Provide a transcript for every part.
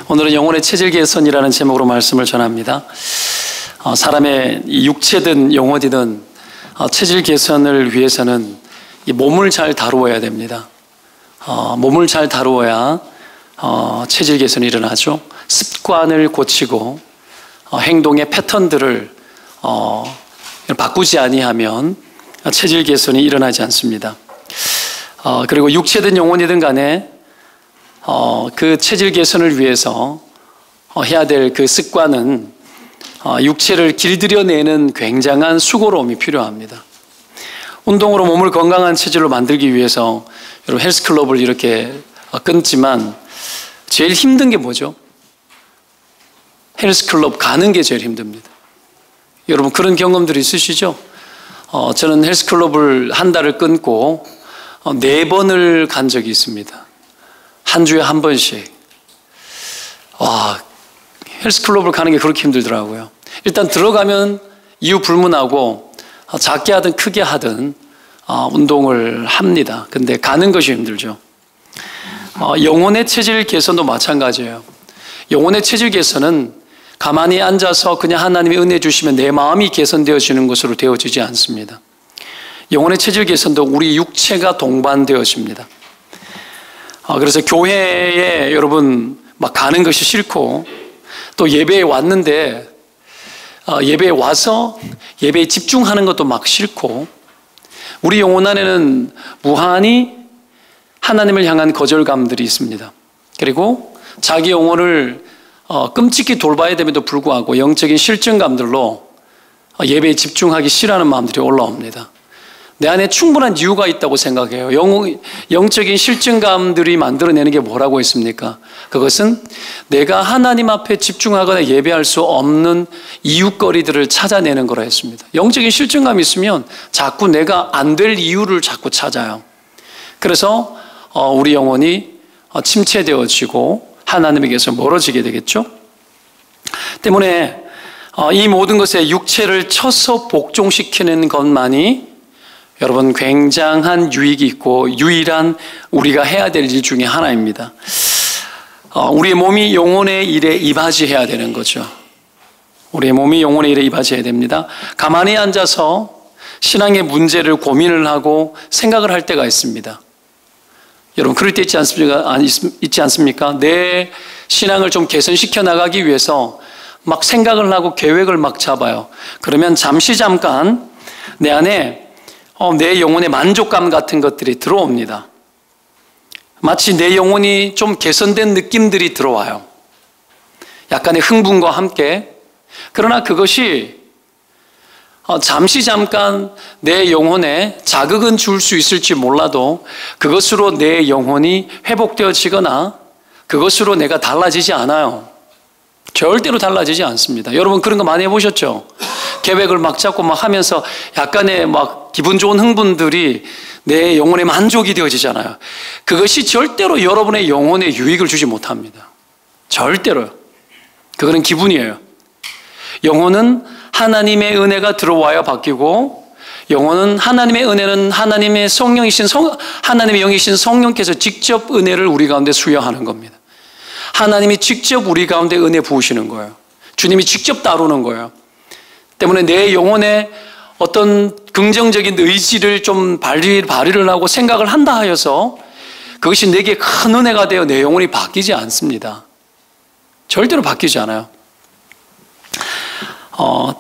오늘은 영혼의 체질 개선이라는 제목으로 말씀을 전합니다. 사람의 육체든 영혼이든 체질 개선을 위해서는 이 몸을 잘 다루어야 됩니다. 몸을 잘 다루어야 체질 개선이 일어나죠. 습관을 고치고 행동의 패턴들을 바꾸지 아니하면 체질 개선이 일어나지 않습니다. 그리고 육체든 영혼이든 간에 그 체질 개선을 위해서 해야 될 그 습관은 육체를 길들여내는 굉장한 수고로움이 필요합니다. 운동으로 몸을 건강한 체질로 만들기 위해서 여러분 헬스클럽을 이렇게 끊지만 제일 힘든 게 뭐죠? 헬스클럽 가는 게 제일 힘듭니다. 여러분 그런 경험들이 있으시죠? 저는 헬스클럽을 한 달을 끊고 4번을 간 적이 있습니다. 한 주에 한 번씩. 헬스클럽을 가는 게 그렇게 힘들더라고요. 일단 들어가면 이유 불문하고 작게 하든 크게 하든 운동을 합니다. 근데 가는 것이 힘들죠. 영혼의 체질 개선도 마찬가지예요. 영혼의 체질 개선은 가만히 앉아서 그냥 하나님의 은혜 주시면 내 마음이 개선되어지는 것으로 되어지지 않습니다. 영혼의 체질 개선도 우리 육체가 동반되어집니다. 그래서 교회에 여러분 막 가는 것이 싫고 또 예배에 왔는데 예배에 와서 예배에 집중하는 것도 막 싫고 우리 영혼 안에는 무한히 하나님을 향한 거절감들이 있습니다. 그리고 자기 영혼을 끔찍히 돌봐야 됨에도 불구하고 영적인 실증감들로 예배에 집중하기 싫어하는 마음들이 올라옵니다. 내 안에 충분한 이유가 있다고 생각해요. 영적인 실증감들이 만들어내는 게 뭐라고 했습니까? 그것은 내가 하나님 앞에 집중하거나 예배할 수 없는 이유거리들을 찾아내는 거라 했습니다. 영적인 실증감이 있으면 자꾸 내가 안 될 이유를 자꾸 찾아요. 그래서 우리 영혼이 침체되어지고 하나님에게서 멀어지게 되겠죠. 때문에 이 모든 것에 육체를 쳐서 복종시키는 것만이 여러분 굉장한 유익이 있고 유일한 우리가 해야 될 일 중에 하나입니다. 우리의 몸이 영혼의 일에 이바지해야 되는 거죠. 우리의 몸이 영혼의 일에 이바지해야 됩니다. 가만히 앉아서 신앙의 문제를 고민을 하고 생각을 할 때가 있습니다. 여러분 그럴 때 있지 않습니까? 내 신앙을 좀 개선시켜 나가기 위해서 막 생각을 하고 계획을 막 잡아요. 그러면 잠깐 내 안에 내 영혼의 만족감 같은 것들이 들어옵니다. 마치 내 영혼이 좀 개선된 느낌들이 들어와요. 약간의 흥분과 함께. 그러나 그것이 잠깐 내 영혼에 자극은 줄 수 있을지 몰라도 그것으로 내 영혼이 회복되어지거나 그것으로 내가 달라지지 않아요. 절대로 달라지지 않습니다. 여러분 그런 거 많이 해보셨죠? 계획을 막 잡고 막 하면서 약간의 막 기분 좋은 흥분들이 내 영혼의 만족이 되어지잖아요. 그것이 절대로 여러분의 영혼에 유익을 주지 못합니다. 절대로요. 그거는 기분이에요. 영혼은 하나님의 은혜가 들어와야 바뀌고 영혼은 하나님의 은혜는 하나님의 하나님의 영이신 성령께서 직접 은혜를 우리 가운데 수여하는 겁니다. 하나님이 직접 우리 가운데 은혜 부으시는 거예요. 주님이 직접 다루는 거예요. 때문에 내 영혼에 어떤 긍정적인 의지를 좀 발휘를 하고 생각을 한다 하여서 그것이 내게 큰 은혜가 되어 내 영혼이 바뀌지 않습니다. 절대로 바뀌지 않아요.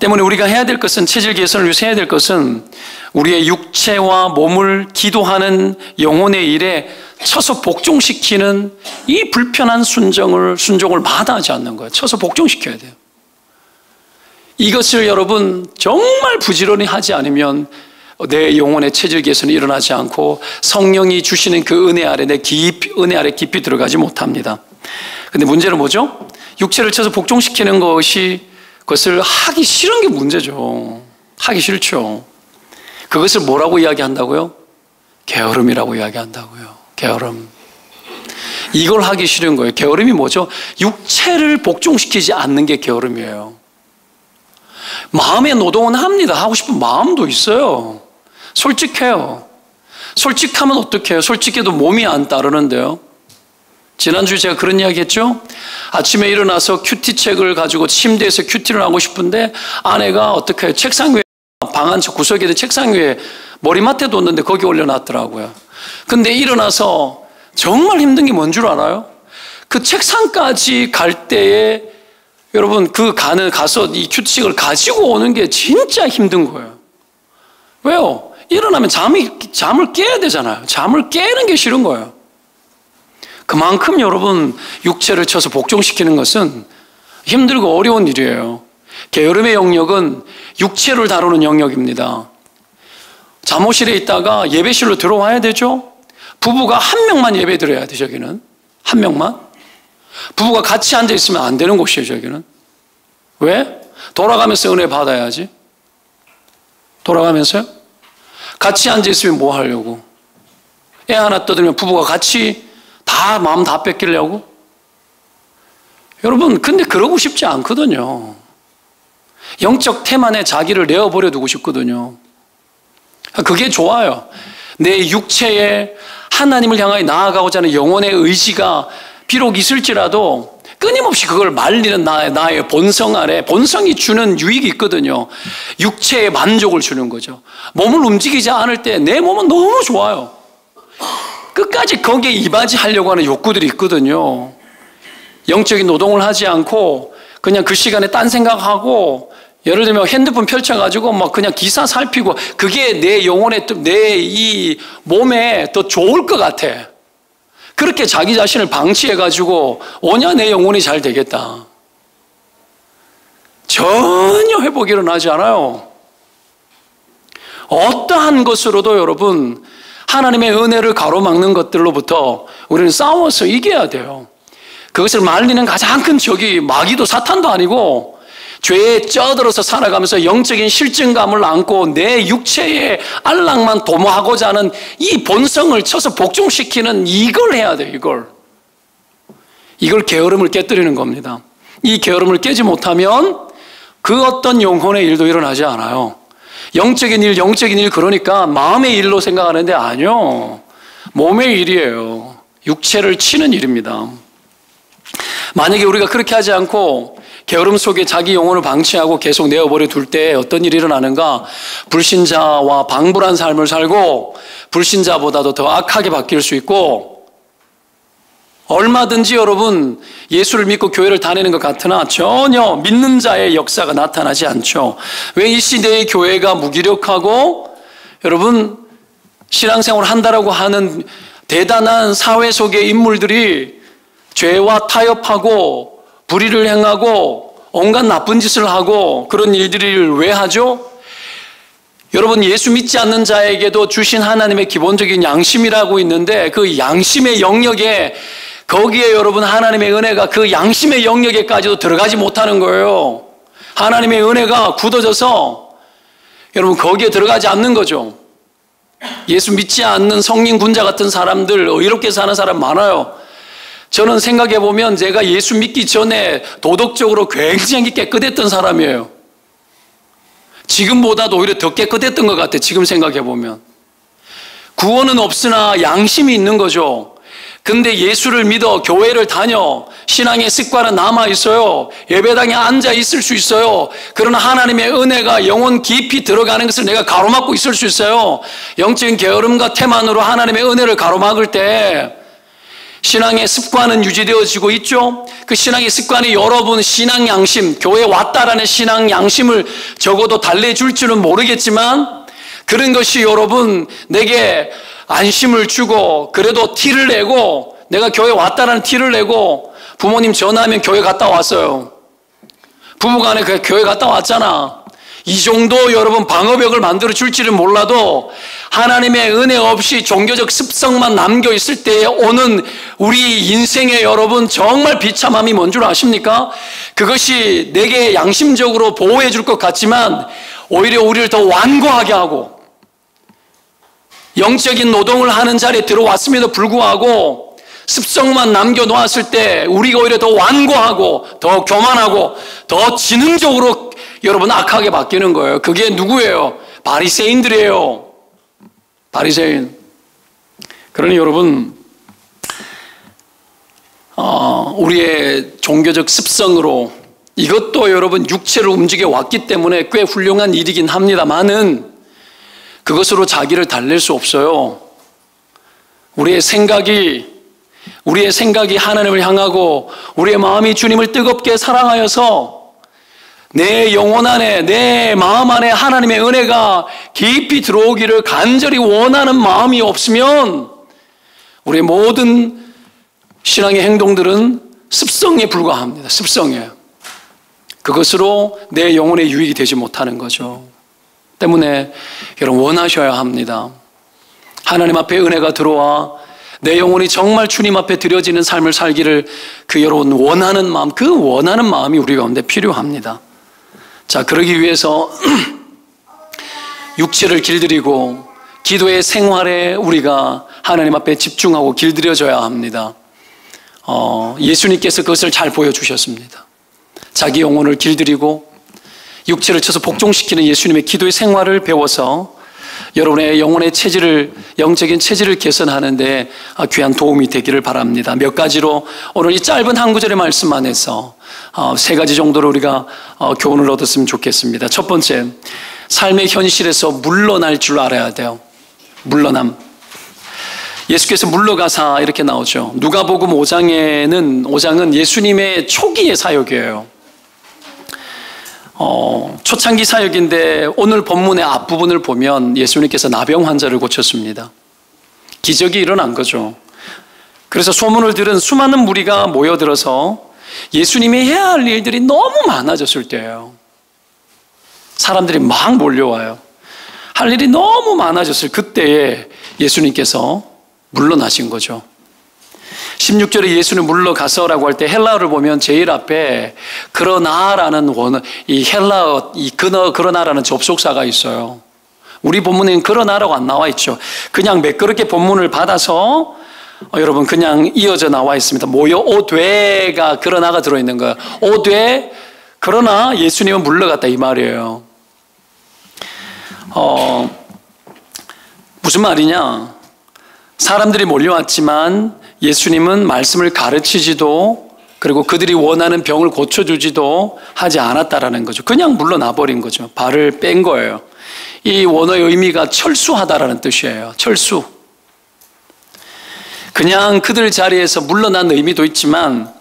때문에 우리가 해야 될 것은 체질 개선을 위해서 해야 될 것은 우리의 육체와 몸을 기도하는 영혼의 일에 쳐서 복종시키는 이 불편한 순종을 마다하지 않는 거예요. 쳐서 복종시켜야 돼요. 이것을 여러분 정말 부지런히 하지 않으면 내 영혼의 체질 개선이 일어나지 않고 성령이 주시는 그 은혜 아래 은혜 아래 깊이 들어가지 못합니다. 근데 문제는 뭐죠? 육체를 쳐서 복종시키는 그것을 하기 싫은 게 문제죠. 하기 싫죠. 그것을 뭐라고 이야기한다고요? 게으름이라고 이야기한다고요. 게으름. 이걸 하기 싫은 거예요. 게으름이 뭐죠? 육체를 복종시키지 않는 게 게으름이에요. 마음의 노동은 합니다. 하고 싶은 마음도 있어요. 솔직해요. 솔직하면 어떡해요? 솔직해도 몸이 안 따르는데요. 지난주에 제가 그런 이야기 했죠? 아침에 일어나서 큐티책을 가지고 침대에서 큐티를 하고 싶은데 아내가 어떻게 해요? 책상 위에, 방 한 구석에 있는 책상 위에 머리맡에 뒀는데 거기 올려놨더라고요. 근데 일어나서 정말 힘든 게 뭔 줄 알아요? 그 책상까지 갈 때에 여러분 가서 이 큐티책을 가지고 오는 게 진짜 힘든 거예요. 왜요? 일어나면 잠을 깨야 되잖아요. 잠을 깨는 게 싫은 거예요. 그만큼 여러분 육체를 쳐서 복종시키는 것은 힘들고 어려운 일이에요. 게으름의 영역은 육체를 다루는 영역입니다. 잠옷실에 있다가 예배실로 들어와야 되죠? 부부가 한 명만 예배 드려야 돼, 저기는. 한 명만. 부부가 같이 앉아 있으면 안 되는 곳이에요, 저기는. 왜? 돌아가면서 은혜 받아야지. 돌아가면서요? 같이 앉아 있으면 뭐 하려고? 애 하나 떠들면 부부가 같이 마음 다 뺏기려고? 여러분, 근데 그러고 싶지 않거든요. 영적 태만에 자기를 내어버려 두고 싶거든요. 그게 좋아요. 내 육체에 하나님을 향하여 나아가고자 하는 영혼의 의지가 비록 있을지라도 끊임없이 그걸 말리는 나의 본성 아래, 본성이 주는 유익이 있거든요. 육체의 만족을 주는 거죠. 몸을 움직이지 않을 때 내 몸은 너무 좋아요. 끝까지 거기에 이바지하려고 하는 욕구들이 있거든요. 영적인 노동을 하지 않고 그냥 그 시간에 딴 생각하고, 예를 들면 핸드폰 펼쳐가지고 막 그냥 기사 살피고, 그게 내 영혼에, 내 이 몸에 더 좋을 것 같아. 그렇게 자기 자신을 방치해가지고 오냐 내 영혼이 잘 되겠다. 전혀 회복이 일어나지 않아요. 어떠한 것으로도 여러분 하나님의 은혜를 가로막는 것들로부터 우리는 싸워서 이겨야 돼요. 그것을 말리는 가장 큰 적이 마귀도 사탄도 아니고 죄에 쩌들어서 살아가면서 영적인 실증감을 안고 내 육체의 안락만 도모하고자 하는 이 본성을 쳐서 복종시키는 이걸 해야 돼요. 이걸 게으름을 깨뜨리는 겁니다. 이 게으름을 깨지 못하면 그 어떤 영혼의 일도 일어나지 않아요. 영적인 일 그러니까 마음의 일로 생각하는데 아니요. 몸의 일이에요. 육체를 치는 일입니다. 만약에 우리가 그렇게 하지 않고 게으름 속에 자기 영혼을 방치하고 계속 내어버려 둘 때 어떤 일이 일어나는가? 불신자와 방불한 삶을 살고 불신자보다도 더 악하게 바뀔 수 있고, 얼마든지 여러분 예수를 믿고 교회를 다니는 것 같으나 전혀 믿는 자의 역사가 나타나지 않죠. 왜 이 시대의 교회가 무기력하고 여러분 신앙생활을 한다라고 하는 대단한 사회 속의 인물들이 죄와 타협하고 불의를 행하고 온갖 나쁜 짓을 하고 그런 일들을 왜 하죠? 여러분 예수 믿지 않는 자에게도 주신 하나님의 기본적인 양심이라고 있는데 그 양심의 영역에 거기에 여러분 하나님의 은혜가 그 양심의 영역에까지도 들어가지 못하는 거예요. 하나님의 은혜가 굳어져서 여러분 거기에 들어가지 않는 거죠. 예수 믿지 않는 성린 군자 같은 사람들, 의롭게 사는 사람 많아요. 저는 생각해 보면 제가 예수 믿기 전에 도덕적으로 굉장히 깨끗했던 사람이에요. 지금보다도 오히려 더 깨끗했던 것 같아요. 지금 생각해 보면. 구원은 없으나 양심이 있는 거죠. 근데 예수를 믿어 교회를 다녀 신앙의 습관은 남아있어요. 예배당에 앉아 있을 수 있어요. 그러나 하나님의 은혜가 영혼 깊이 들어가는 것을 내가 가로막고 있을 수 있어요. 영적인 게으름과 태만으로 하나님의 은혜를 가로막을 때 신앙의 습관은 유지되어지고 있죠. 그 신앙의 습관이 여러분 신앙 양심, 교회에 왔다라는 신앙 양심을 적어도 달래줄 줄은 모르겠지만 그런 것이 여러분 내게 안심을 주고 그래도 티를 내고 내가 교회 왔다라는 티를 내고 부모님 전화하면 교회 갔다 왔어요. 부부간에 교회 갔다 왔잖아. 이 정도 여러분 방어벽을 만들어 줄지는 몰라도 하나님의 은혜 없이 종교적 습성만 남겨 있을 때에 오는 우리 인생의 여러분 정말 비참함이 뭔 줄 아십니까? 그것이 내게 양심적으로 보호해 줄 것 같지만 오히려 우리를 더 완고하게 하고 영적인 노동을 하는 자리에 들어왔음에도 불구하고 습성만 남겨놓았을 때 우리가 오히려 더 완고하고 더 교만하고 더 지능적으로 여러분 악하게 바뀌는 거예요. 그게 누구예요? 바리새인들이에요. 바리새인. 그러니 여러분 우리의 종교적 습성으로 이것도 여러분 육체를 움직여 왔기 때문에 꽤 훌륭한 일이긴 합니다만은 그것으로 자기를 달랠 수 없어요. 우리의 생각이 하나님을 향하고 우리의 마음이 주님을 뜨겁게 사랑하여서 내 영혼 안에, 내 마음 안에 하나님의 은혜가 깊이 들어오기를 간절히 원하는 마음이 없으면 우리의 모든 신앙의 행동들은 습성에 불과합니다. 습성이에요. 그것으로 내 영혼의 유익이 되지 못하는 거죠. 때문에 여러분 원하셔야 합니다. 하나님 앞에 은혜가 들어와 내 영혼이 정말 주님 앞에 드려지는 삶을 살기를 여러분 원하는 마음, 그 원하는 마음이 우리 가운데 필요합니다. 자, 그러기 위해서 육체를 길들이고 기도의 생활에 우리가 하나님 앞에 집중하고 길들여져야 합니다. 예수님께서 그것을 잘 보여주셨습니다. 자기 영혼을 길들이고 육체를 쳐서 복종시키는 예수님의 기도의 생활을 배워서 여러분의 영혼의 체질을, 영적인 체질을 개선하는데 귀한 도움이 되기를 바랍니다. 몇 가지로 오늘 이 짧은 한 구절의 말씀 안에서 세 가지 정도로 우리가 교훈을 얻었으면 좋겠습니다. 첫 번째, 삶의 현실에서 물러날 줄 알아야 돼요. 물러남. 예수께서 물러가사 이렇게 나오죠. 누가복음 5장은 예수님의 초기의 사역이에요. 초창기 사역인데 오늘 본문의 앞부분을 보면 예수님께서 나병 환자를 고쳤습니다. 기적이 일어난 거죠. 그래서 소문을 들은 수많은 무리가 모여들어서 예수님이 해야 할 일들이 너무 많아졌을 때예요. 사람들이 막 몰려와요. 할 일이 너무 많아졌을 그때에 예수님께서 물러나신 거죠. 16절에 예수는 물러가서라고 할 때 헬라어를 보면 제일 앞에 그러나라는 원어, 이 헬라어, 그러나라는 접속사가 있어요. 우리 본문에는 그러나라고 안 나와 있죠. 그냥 매끄럽게 본문을 받아서 여러분 그냥 이어져 나와 있습니다. 오되가 그러나가 들어있는 거예요. 오되 그러나 예수님은 물러갔다 이 말이에요. 무슨 말이냐? 사람들이 몰려왔지만 예수님은 말씀을 가르치지도 그리고 그들이 원하는 병을 고쳐주지도 하지 않았다라는 거죠. 그냥 물러나 버린 거죠. 발을 뺀 거예요. 이 원어의 의미가 철수하다라는 뜻이에요. 철수. 그냥 그들 자리에서 물러난 의미도 있지만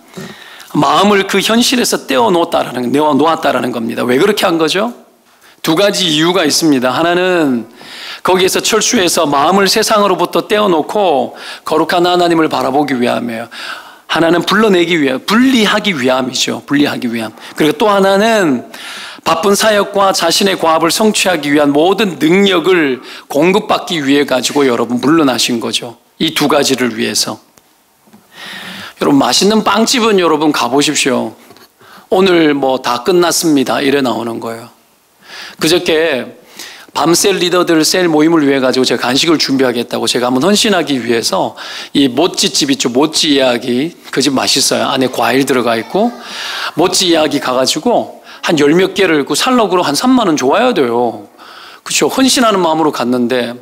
마음을 그 현실에서 놓았다라는 겁니다. 왜 그렇게 한 거죠? 두 가지 이유가 있습니다. 하나는 거기에서 철수해서 마음을 세상으로부터 떼어놓고 거룩한 하나님을 바라보기 위함이에요. 하나는 분리하기 위함이죠. 분리하기 위함. 그리고 또 하나는 바쁜 사역과 자신의 과업을 성취하기 위한 모든 능력을 공급받기 위해 가지고 여러분 물러나신 거죠. 이 두 가지를 위해서. 여러분 맛있는 빵집은 여러분 가보십시오. 오늘 다 끝났습니다. 이래 나오는 거예요. 그저께 밤셀 리더들 셀 모임을 위해 가지고 제가 간식을 준비하겠다고 제가 한번 헌신하기 위해서 이 모찌집 있죠. 모찌 이야기. 그 집 맛있어요. 안에 과일 들어가 있고 모찌 이야기 가가지고 한 열 몇 개를 그 살럭으로 한 3만 원 줘야 돼요. 그렇죠. 헌신하는 마음으로 갔는데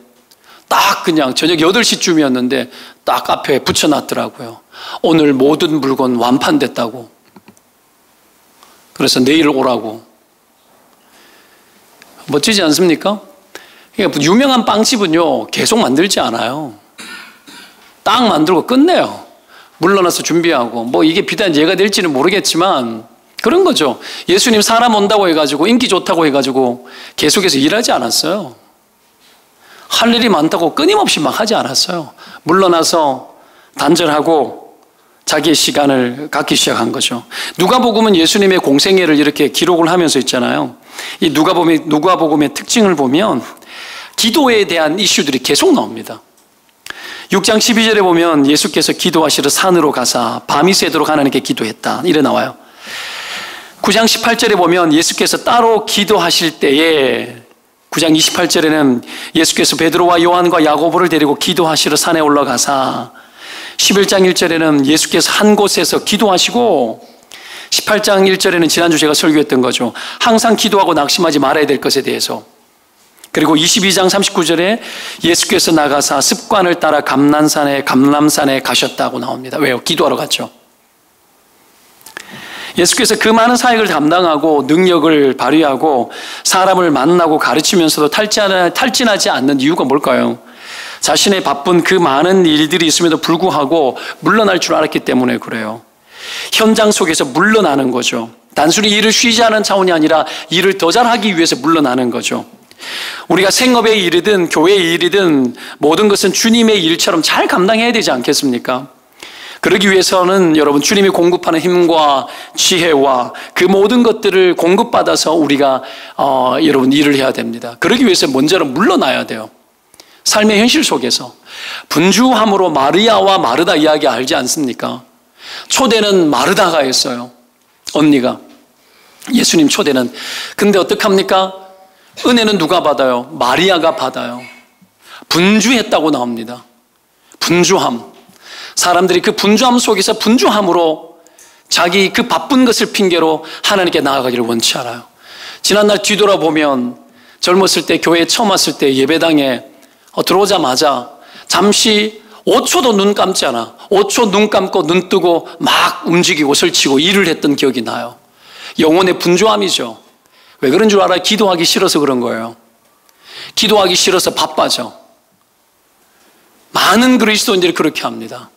딱 그냥 저녁 8시쯤이었는데 딱 앞에 붙여놨더라고요. 오늘 모든 물건 완판됐다고. 그래서 내일 오라고. 멋지지 않습니까? 그러니까 유명한 빵집은요 계속 만들지 않아요. 딱 만들고 끝내요. 물러나서 준비하고 이게 비단 예가 될지는 모르겠지만 그런 거죠. 예수님 사람 온다고 해가지고 인기 좋다고 해가지고 계속해서 일하지 않았어요. 할 일이 많다고 끊임없이 막 하지 않았어요. 물러나서 단절하고 자기의 시간을 갖기 시작한 거죠. 누가복음은 예수님의 공생애를 이렇게 기록을 하면서 있잖아요. 이 누가복음의 특징을 보면 기도에 대한 이슈들이 계속 나옵니다. 6장 12절에 보면 예수께서 기도하시러 산으로 가사 밤이 새도록 하나님께 기도했다. 이래 나와요. 9장 18절에 보면 예수께서 따로 기도하실 때에 9장 28절에는 예수께서 베드로와 요한과 야고보를 데리고 기도하시러 산에 올라가사 11장 1절에는 예수께서 한 곳에서 기도하시고 18장 1절에는 지난주 제가 설교했던 거죠. 항상 기도하고 낙심하지 말아야 될 것에 대해서. 그리고 22장 39절에 예수께서 나가사 습관을 따라 감람산에 가셨다고 나옵니다. 왜요? 기도하러 갔죠. 예수께서 그 많은 사역을 담당하고 능력을 발휘하고 사람을 만나고 가르치면서도 탈진하지 않는 이유가 뭘까요? 자신의 바쁜 그 많은 일들이 있음에도 불구하고 물러날 줄 알았기 때문에 그래요. 현장 속에서 물러나는 거죠. 단순히 일을 쉬지 않은 차원이 아니라 일을 더 잘하기 위해서 물러나는 거죠. 우리가 생업의 일이든 교회의 일이든 모든 것은 주님의 일처럼 잘 감당해야 되지 않겠습니까? 그러기 위해서는 여러분 주님이 공급하는 힘과 지혜와 그 모든 것들을 공급받아서 우리가 여러분 일을 해야 됩니다. 그러기 위해서 먼저는 물러나야 돼요. 삶의 현실 속에서 분주함으로 마리아와 마르다 이야기 알지 않습니까? 초대는 마르다가 했어요. 언니가 예수님 초대는. 근데 어떡합니까? 은혜는 누가 받아요? 마리아가 받아요. 분주했다고 나옵니다. 분주함. 사람들이 그 분주함 속에서 분주함으로 자기 그 바쁜 것을 핑계로 하나님께 나아가기를 원치 않아요. 지난날 뒤돌아보면 젊었을 때 교회에 처음 왔을 때 예배당에 들어오자마자 잠시 5초도 눈 감지 않아. 5초 눈 감고 눈 뜨고 막 움직이고 설치고 일을 했던 기억이 나요. 영혼의 분주함이죠. 왜 그런 줄 알아요? 기도하기 싫어서 그런 거예요. 기도하기 싫어서 바빠져. 많은 그리스도인들이 그렇게 합니다.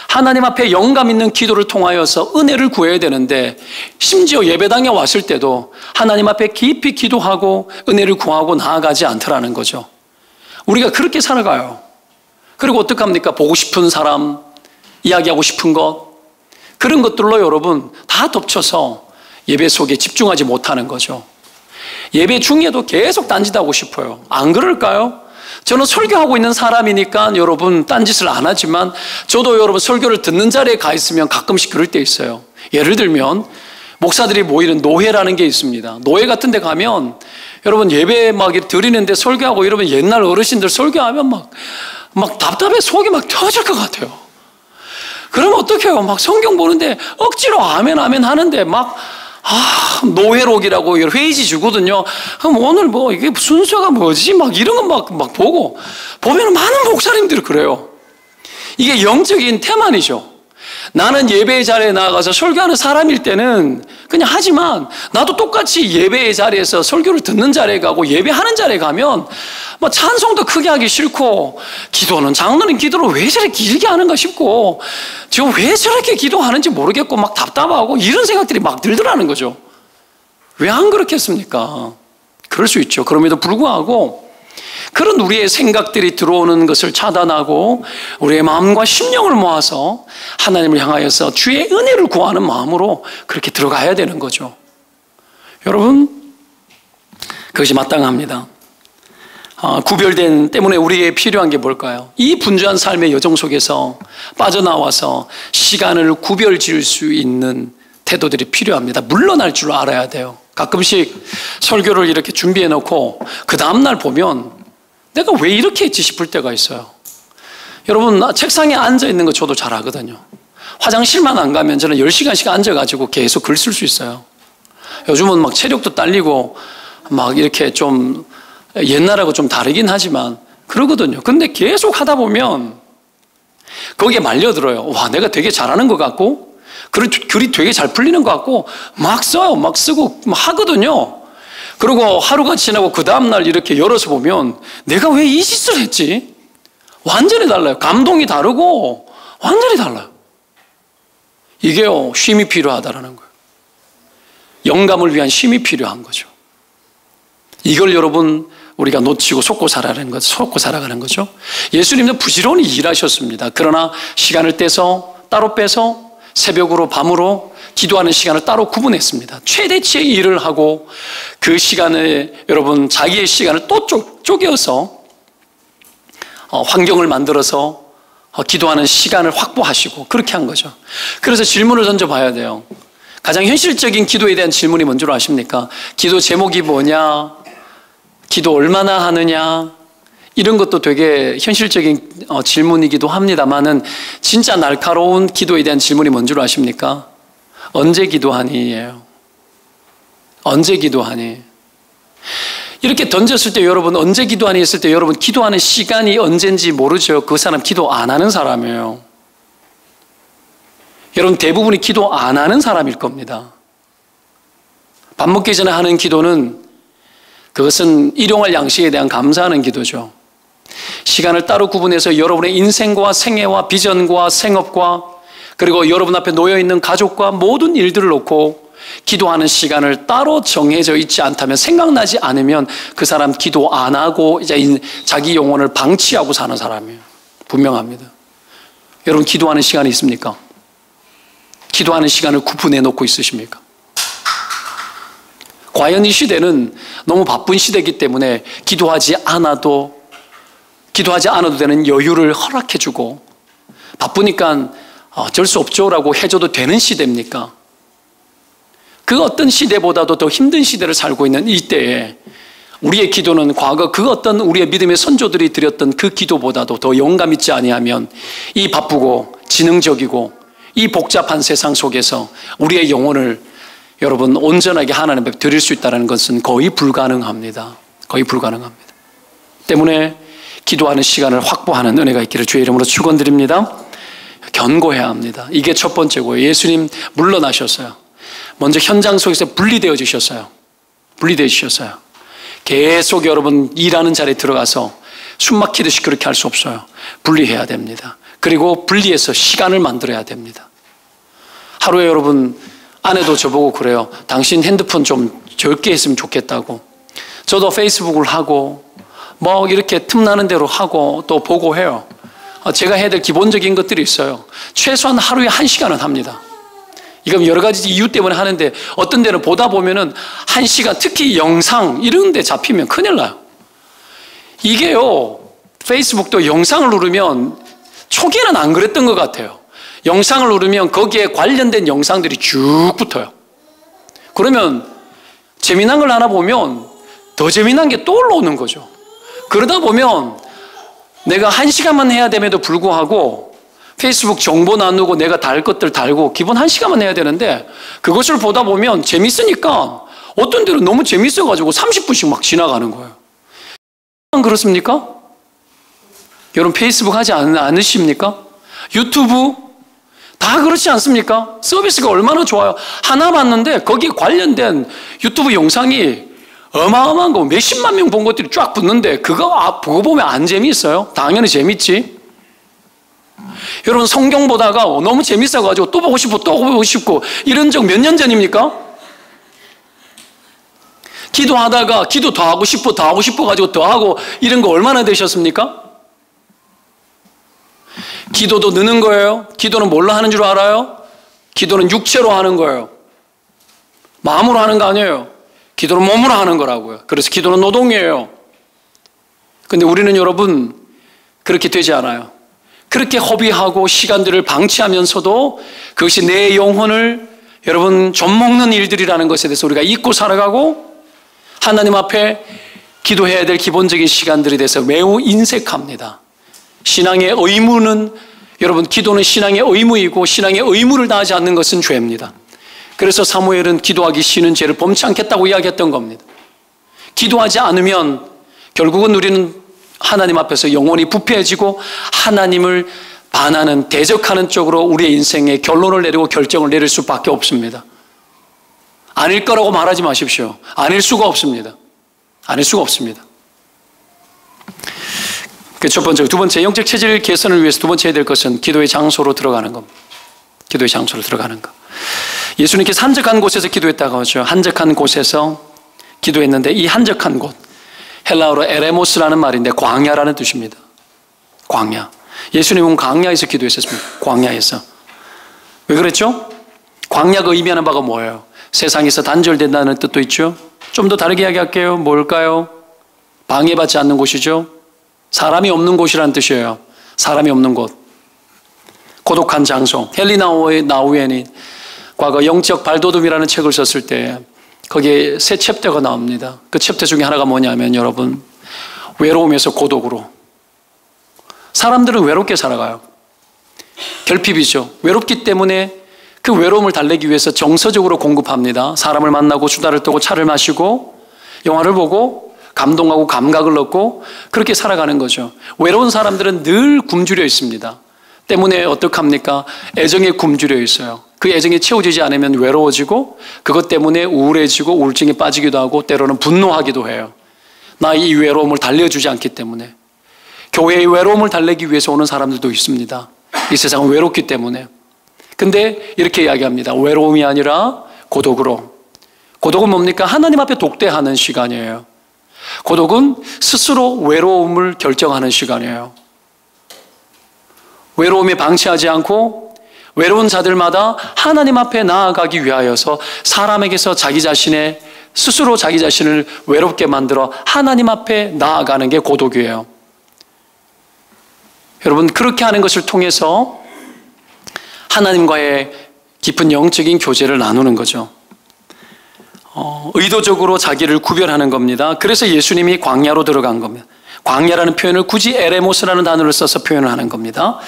하나님 앞에 영감 있는 기도를 통하여서 은혜를 구해야 되는데 심지어 예배당에 왔을 때도 하나님 앞에 깊이 기도하고 은혜를 구하고 나아가지 않더라는 거죠. 우리가 그렇게 살아가요. 그리고 어떡합니까? 보고 싶은 사람, 이야기하고 싶은 것, 그런 것들로 여러분 다 덮쳐서 예배 속에 집중하지 못하는 거죠. 예배 중에도 계속 딴짓하고 싶어요. 안 그럴까요? 저는 설교하고 있는 사람이니까 여러분 딴짓을 안 하지만 저도 여러분 설교를 듣는 자리에 가 있으면 가끔씩 그럴 때 있어요. 예를 들면 목사들이 모이는 노회라는 게 있습니다. 노회 같은 데 가면 여러분 예배 막 드리는데 설교하고 이러면 옛날 어르신들 설교하면 막 답답해 속이 막 터질 것 같아요. 그러면 어떡해요? 막 성경 보는데 억지로 아멘 아멘 하는데 노회록이라고 회의지 주거든요. 그럼 오늘 이게 순서가 뭐지? 막 이런 거 막 보고 보면 많은 목사님들이 그래요. 이게 영적인 태만이죠. 나는 예배의 자리에 나가서 설교하는 사람일 때는 그냥 하지만 나도 똑같이 예배의 자리에서 설교를 듣는 자리에 가고 예배하는 자리에 가면 찬송도 크게 하기 싫고 기도는 장로님 기도를 왜 저렇게 길게 하는가 싶고 지금 왜 저렇게 기도하는지 모르겠고 막 답답하고 이런 생각들이 막 들더라는 거죠. 왜 안 그렇겠습니까? 그럴 수 있죠. 그럼에도 불구하고 그런 우리의 생각들이 들어오는 것을 차단하고 우리의 마음과 심령을 모아서 하나님을 향하여서 주의 은혜를 구하는 마음으로 그렇게 들어가야 되는 거죠. 여러분, 그것이 마땅합니다. 구별된 때문에 우리에게 필요한 게 뭘까요? 이 분주한 삶의 여정 속에서 빠져나와서 시간을 구별 지을 수 있는 태도들이 필요합니다. 물러날 줄 알아야 돼요. 가끔씩 설교를 이렇게 준비해 놓고 그 다음날 보면 내가 왜 이렇게 했지 싶을 때가 있어요. 여러분, 책상에 앉아 있는 거 저도 잘 하거든요. 화장실만 안 가면 저는 10시간씩 앉아가지고 계속 글 쓸 수 있어요. 요즘은 막 체력도 딸리고 막 이렇게 좀 옛날하고 좀 다르긴 하지만 그러거든요. 근데 계속 하다 보면 거기에 말려들어요. 와, 내가 되게 잘하는 것 같고 글이 되게 잘 풀리는 것 같고 막 써요. 막 쓰고 막 하거든요. 그리고 하루가 지나고 그 다음날 이렇게 열어서 보면 내가 왜 이 짓을 했지? 완전히 달라요. 감동이 다르고 완전히 달라요. 이게요, 쉼이 필요하다라는 거예요. 영감을 위한 쉼이 필요한 거죠. 이걸 여러분 우리가 놓치고 속고 살아가는 거죠. 예수님도 부지런히 일하셨습니다. 그러나 시간을 따로 빼서 새벽으로 밤으로 기도하는 시간을 따로 구분했습니다. 최대치의 일을 하고 그 시간에 여러분 자기의 시간을 또 쪼개어서 환경을 만들어서 기도하는 시간을 확보하시고 그렇게 한 거죠. 그래서 질문을 던져봐야 돼요. 가장 현실적인 기도에 대한 질문이 뭔지 아십니까? 기도 제목이 뭐냐? 기도 얼마나 하느냐? 이런 것도 되게 현실적인 질문이기도 합니다만은 진짜 날카로운 기도에 대한 질문이 뭔지 아십니까? 언제 기도하니?예요. 언제 기도하니? 이렇게 던졌을 때 여러분 언제 기도하니 했을 때 여러분 기도하는 시간이 언젠지 모르죠. 그 사람 기도 안 하는 사람이에요. 여러분 대부분이 기도 안 하는 사람일 겁니다. 밥 먹기 전에 하는 기도는 그것은 일용할 양식에 대한 감사하는 기도죠. 시간을 따로 구분해서 여러분의 인생과 생애와 비전과 생업과 그리고 여러분 앞에 놓여있는 가족과 모든 일들을 놓고 기도하는 시간을 따로 정해져 있지 않다면, 생각나지 않으면 그 사람 기도 안 하고 이제 자기 영혼을 방치하고 사는 사람이에요. 분명합니다. 여러분 기도하는 시간이 있습니까? 기도하는 시간을 구분해 놓고 있으십니까? 과연 이 시대는 너무 바쁜 시대이기 때문에 기도하지 않아도 되는 여유를 허락해 주고, 바쁘니까 어쩔 수 없죠라고 해줘도 되는 시대입니까? 그 어떤 시대보다도 더 힘든 시대를 살고 있는 이때에 우리의 기도는 과거 그 어떤 우리의 믿음의 선조들이 드렸던 그 기도보다도 더 영감 있지 아니하면 이 바쁘고 지능적이고 이 복잡한 세상 속에서 우리의 영혼을 여러분 온전하게 하나님 앞에 드릴 수 있다는 것은 거의 불가능합니다. 거의 불가능합니다. 때문에 기도하는 시간을 확보하는 은혜가 있기를 주의 이름으로 축원드립니다. 견고해야 합니다. 이게 첫 번째고요. 예수님 물러나셨어요. 먼저 현장 속에서 분리되어 주셨어요. 분리되어 주셨어요. 계속 여러분 일하는 자리에 들어가서 숨 막히듯이 그렇게 할 수 없어요. 분리해야 됩니다. 그리고 분리해서 시간을 만들어야 됩니다. 하루에 여러분 아내도 저보고 그래요. 당신 핸드폰 좀 적게 했으면 좋겠다고. 저도 페이스북을 하고 뭐 이렇게 틈나는 대로 하고 또 보고 해요. 제가 해야 될 기본적인 것들이 있어요. 최소한 하루에 1시간은 합니다. 이건 여러 가지 이유 때문에 하는데 어떤 데는 보다 보면은 1시간, 특히 영상 이런 데 잡히면 큰일 나요. 이게요, 페이스북도 영상을 누르면 초기에는 안 그랬던 것 같아요. 영상을 누르면 거기에 관련된 영상들이 쭉 붙어요. 그러면 재미난 걸 하나 보면 더 재미난 게 또 올라오는 거죠. 그러다 보면 내가 1시간만 해야 됨에도 불구하고 페이스북 정보 나누고 내가 달 것들 달고 기본 1시간만 해야 되는데 그것을 보다 보면 재밌으니까 어떤 데는 너무 재밌어가지고 30분씩 막 지나가는 거예요. 안 그렇습니까? 여러분 페이스북 하지 않으십니까? 유튜브 다 그렇지 않습니까? 서비스가 얼마나 좋아요. 하나 봤는데 거기에 관련된 유튜브 영상이 어마어마한 거 몇십만 명 본 것들이 쫙 붙는데 그거 보면 안 재미있어요? 당연히 재밌지. 여러분 성경 보다가 너무 재밌어가지고 또 보고 싶고 이런 적 몇 년 전입니까? 기도하다가 기도 더 하고 싶어가지고 더 하고 이런 거 얼마나 되셨습니까? 기도도 느는 거예요. 기도는 뭘로 하는 줄 알아요? 기도는 육체로 하는 거예요. 마음으로 하는 거 아니에요. 기도는 몸으로 하는 거라고요. 그래서 기도는 노동이에요. 근데 우리는 여러분 그렇게 되지 않아요. 그렇게 허비하고 시간들을 방치하면서도 그것이 내 영혼을 여러분 좀먹는 일들이라는 것에 대해서 우리가 잊고 살아가고 하나님 앞에 기도해야 될 기본적인 시간들에 대해서 매우 인색합니다. 신앙의 의무는 여러분 기도는 신앙의 의무이고 신앙의 의무를 다하지 않는 것은 죄입니다. 그래서 사무엘은 기도하기 싫은 죄를 범치 않겠다고 이야기했던 겁니다. 기도하지 않으면 결국은 우리는 하나님 앞에서 영혼이 부패해지고 하나님을 반하는 대적하는 쪽으로 우리의 인생에 결론을 내리고 결정을 내릴 수밖에 없습니다. 아닐 거라고 말하지 마십시오. 아닐 수가 없습니다. 아닐 수가 없습니다. 그 첫 번째, 두 번째 영적 체질 개선을 위해서 두 번째 해야 될 것은 기도의 장소로 들어가는 겁니다. 기도의 장소로 들어가는 것. 예수님께서 한적한 곳에서 기도했다고 하죠. 한적한 곳에서 기도했는데 이 한적한 곳, 헬라어로 에레모스라는 말인데 광야라는 뜻입니다. 광야. 예수님은 광야에서 기도했었습니다. 광야에서. 왜 그랬죠? 광야가 의미하는 바가 뭐예요? 세상에서 단절된다는 뜻도 있죠. 좀 더 다르게 이야기할게요. 뭘까요? 방해받지 않는 곳이죠. 사람이 없는 곳이라는 뜻이에요. 사람이 없는 곳. 고독한 장소. 헨리 나우엔이 과거 영적 발돋움이라는 책을 썼을 때 거기에 세 챕터가 나옵니다. 그 챕터 중에 하나가 뭐냐면 여러분 외로움에서 고독으로. 사람들은 외롭게 살아가요. 결핍이죠. 외롭기 때문에 그 외로움을 달래기 위해서 정서적으로 공급합니다. 사람을 만나고 수다를 떨고 차를 마시고 영화를 보고 감동하고 감각을 얻고 그렇게 살아가는 거죠. 외로운 사람들은 늘 굶주려 있습니다. 때문에 어떡합니까? 애정에 굶주려 있어요. 그 애정이 채워지지 않으면 외로워지고 그것 때문에 우울해지고 우울증에 빠지기도 하고 때로는 분노하기도 해요. 나 이 외로움을 달래주지 않기 때문에. 교회의 외로움을 달래기 위해서 오는 사람들도 있습니다. 이 세상은 외롭기 때문에. 근데 이렇게 이야기합니다. 외로움이 아니라 고독으로. 고독은 뭡니까? 하나님 앞에 독대하는 시간이에요. 고독은 스스로 외로움을 결정하는 시간이에요. 외로움에 방치하지 않고 외로운 자들마다 하나님 앞에 나아가기 위하여서 사람에게서 스스로 자기 자신을 외롭게 만들어 하나님 앞에 나아가는 게 고독이에요. 여러분, 그렇게 하는 것을 통해서 하나님과의 깊은 영적인 교제를 나누는 거죠. 의도적으로 자기를 구별하는 겁니다. 그래서 예수님이 광야로 들어간 겁니다. 광야라는 표현을 굳이 에레모스라는 단어를 써서 표현을 하는 겁니다.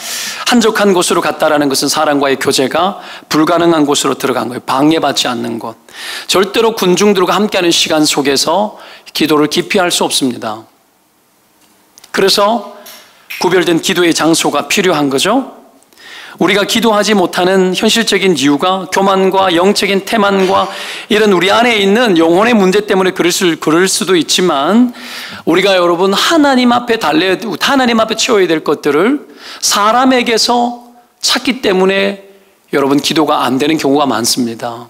한적한 곳으로 갔다라는 것은 사람과의 교제가 불가능한 곳으로 들어간 거예요. 방해받지 않는 곳. 절대로 군중들과 함께하는 시간 속에서 기도를 깊이 할 수 없습니다. 그래서 구별된 기도의 장소가 필요한 거죠. 우리가 기도하지 못하는 현실적인 이유가 교만과 영적인 태만과 이런 우리 안에 있는 영혼의 문제 때문에 그럴 수도 있지만, 우리가 여러분 하나님 앞에 하나님 앞에 채워야 될 것들을 사람에게서 찾기 때문에 여러분 기도가 안 되는 경우가 많습니다.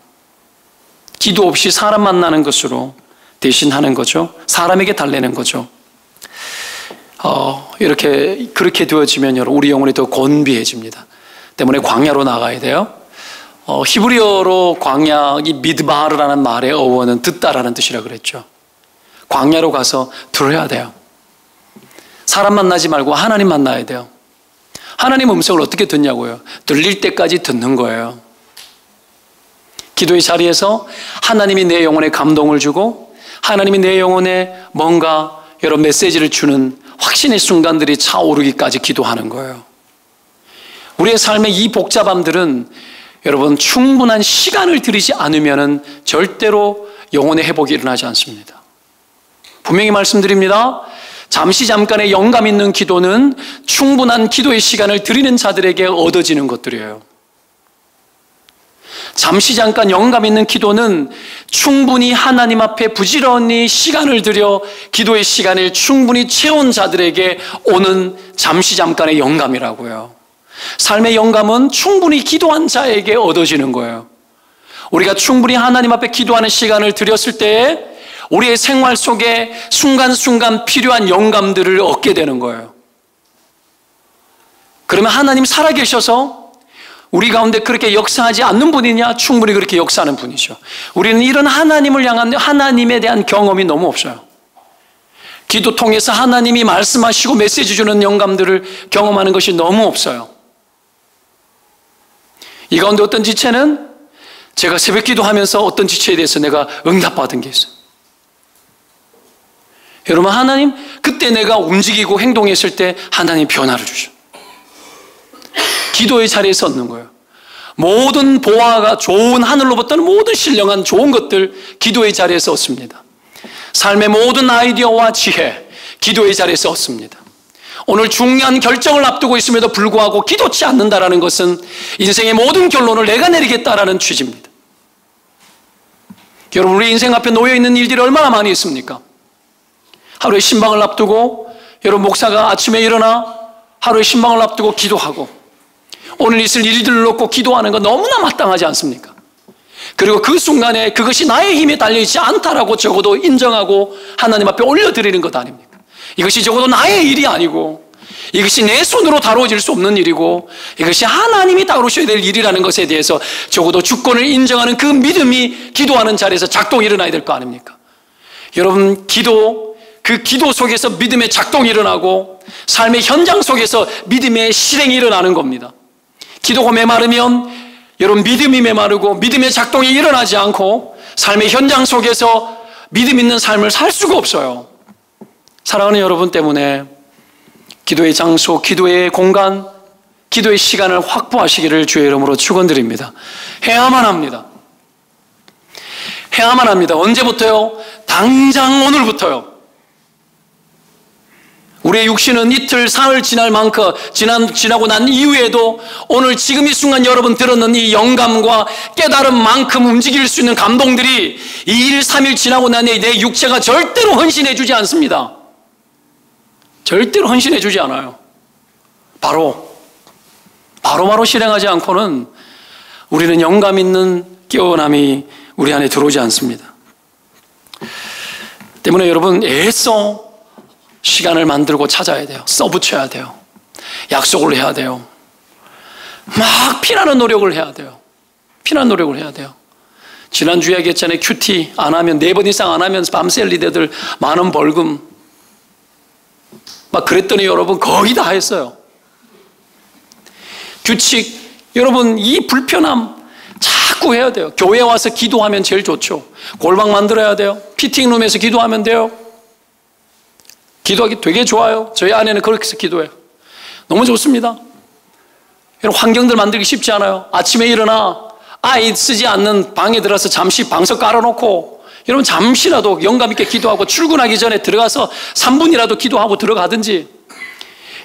기도 없이 사람 만나는 것으로 대신하는 거죠. 사람에게 달래는 거죠. 그렇게 되어지면 여러분 우리 영혼이 더 곤비해집니다. 때문에 광야로 나가야 돼요. 히브리어로 광야, 이 미드바르라는 말의 어원은 듣다라는 뜻이라 그랬죠. 광야로 가서 들어야 돼요. 사람 만나지 말고 하나님 만나야 돼요. 하나님 음성을 어떻게 듣냐고요? 들릴 때까지 듣는 거예요. 기도의 자리에서 하나님이 내 영혼에 감동을 주고 하나님이 내 영혼에 뭔가 여러 메시지를 주는 확신의 순간들이 차오르기까지 기도하는 거예요. 우리의 삶의 이 복잡함들은 여러분 충분한 시간을 들이지 않으면 절대로 영혼의 회복이 일어나지 않습니다. 분명히 말씀드립니다. 잠깐의 영감 있는 기도는 충분한 기도의 시간을 드리는 자들에게 얻어지는 것들이에요. 잠깐 영감 있는 기도는 충분히 하나님 앞에 부지런히 시간을 들여 기도의 시간을 충분히 채운 자들에게 오는 잠깐의 영감이라고요. 삶의 영감은 충분히 기도한 자에게 얻어지는 거예요. 우리가 충분히 하나님 앞에 기도하는 시간을 들였을 때 우리의 생활 속에 순간순간 필요한 영감들을 얻게 되는 거예요. 그러면 하나님 살아계셔서 우리 가운데 그렇게 역사하지 않는 분이냐? 충분히 그렇게 역사하는 분이죠. 우리는 이런 하나님을 향한 하나님에 대한 경험이 너무 없어요. 기도 통해서 하나님이 말씀하시고 메시지 주는 영감들을 경험하는 것이 너무 없어요. 이 가운데 어떤 지체는 제가 새벽 기도하면서 어떤 지체에 대해서 내가 응답받은 게 있어요. 여러분, 하나님 그때 내가 움직이고 행동했을 때 하나님 변화를 주셔. 기도의 자리에서 얻는 거예요. 모든 보화가 좋은 하늘로부터는 모든 신령한 좋은 것들 기도의 자리에서 얻습니다. 삶의 모든 아이디어와 지혜 기도의 자리에서 얻습니다. 오늘 중요한 결정을 앞두고 있음에도 불구하고 기도치 않는다라는 것은 인생의 모든 결론을 내가 내리겠다라는 취지입니다. 여러분, 우리 인생 앞에 놓여있는 일들이 얼마나 많이 있습니까? 하루에 신방을 앞두고 여러분 목사가 아침에 일어나 하루에 신방을 앞두고 기도하고 오늘 있을 일들을 놓고 기도하는 건 너무나 마땅하지 않습니까? 그리고 그 순간에 그것이 나의 힘에 달려있지 않다라고 적어도 인정하고 하나님 앞에 올려드리는 것 아닙니까? 이것이 적어도 나의 일이 아니고 이것이 내 손으로 다루어질 수 없는 일이고 이것이 하나님이 다루셔야 될 일이라는 것에 대해서 적어도 주권을 인정하는 그 믿음이 기도하는 자리에서 작동이 일어나야 될 거 아닙니까? 여러분, 그 기도 속에서 믿음의 작동이 일어나고 삶의 현장 속에서 믿음의 실행이 일어나는 겁니다. 기도가 메마르면 여러분 믿음이 메마르고 믿음의 작동이 일어나지 않고 삶의 현장 속에서 믿음 있는 삶을 살 수가 없어요. 사랑하는 여러분 때문에 기도의 장소, 기도의 공간, 기도의 시간을 확보하시기를 주의 이름으로 축원드립니다. 해야만 합니다. 해야만 합니다. 언제부터요? 당장 오늘부터요. 우리의 육신은 이틀, 사흘 지날 만큼 지나고 난 이후에도 오늘 지금 이 순간 여러분 들었는 이 영감과 깨달음만큼 움직일 수 있는 감동들이 2일, 3일 지나고 난 뒤에 내 육체가 절대로 헌신해 주지 않습니다. 절대로 헌신해 주지 않아요. 바로 실행하지 않고는 우리는 영감 있는 깨어남이 우리 안에 들어오지 않습니다. 때문에 여러분 애써 시간을 만들고 찾아야 돼요. 써붙여야 돼요. 약속을 해야 돼요. 막 피나는 노력을 해야 돼요. 피나는 노력을 해야 돼요. 지난주에 얘기했잖아요. 큐티 안 하면 4번 이상 안 하면 밤새 리더들 만원 벌금. 막 그랬더니 여러분 거의 다 했어요. 규칙, 여러분 이 불편함 자꾸 해야 돼요. 교회 와서 기도하면 제일 좋죠. 골방 만들어야 돼요. 피팅룸에서 기도하면 돼요. 기도하기 되게 좋아요. 저희 아내는 그렇게 해서 기도해요. 너무 좋습니다. 여러분 환경들 만들기 쉽지 않아요. 아침에 일어나 아이 쓰지 않는 방에 들어서 잠시 방석 깔아놓고 여러분 잠시라도 영감 있게 기도하고 출근하기 전에 들어가서 3분이라도 기도하고 들어가든지.